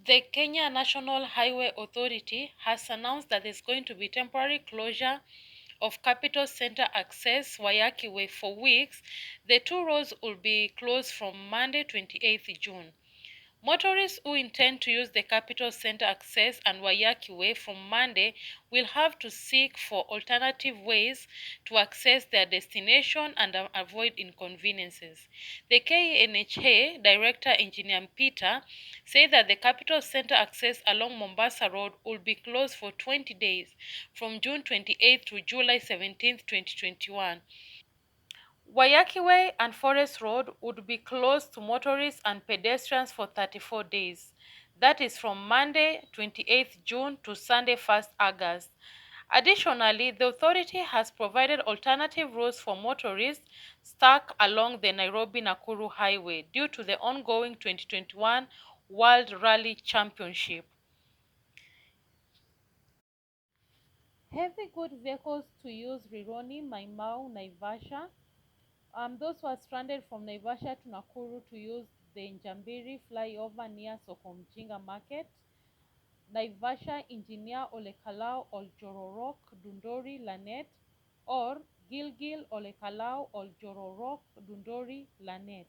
The Kenya National Highway Authority has announced that there's going to be temporary closure of Capital Center access Waiyaki Way for weeks. The two roads will be closed from Monday 28th June. Motorists who intend to use the Capital Center access and Waiyaki Way from Monday will have to seek for alternative ways to access their destination and avoid inconveniences. The KeNHA Director Engineer Peter said that the Capital Center access along Mombasa Road will be closed for 20 days from June 28 to July 17, 2021. Waiyaki Way and Forest Road would be closed to motorists and pedestrians for 34 days. That is from Monday 28th June to Sunday 1st August. Additionally, the authority has provided alternative routes for motorists stuck along the Nairobi Nakuru Highway due to the ongoing 2021 World Rally Championship. Heavy goods vehicles to use Rironi Mai Mahiu Naivasha. Those who are stranded from Naivasha to Nakuru to use the Njambiri flyover near Sokomjinga Market. Naivasha Engineer Olekalau Oljororok Dundori Lanet or Gilgil Olekalau Oljororok Dundori Lanet.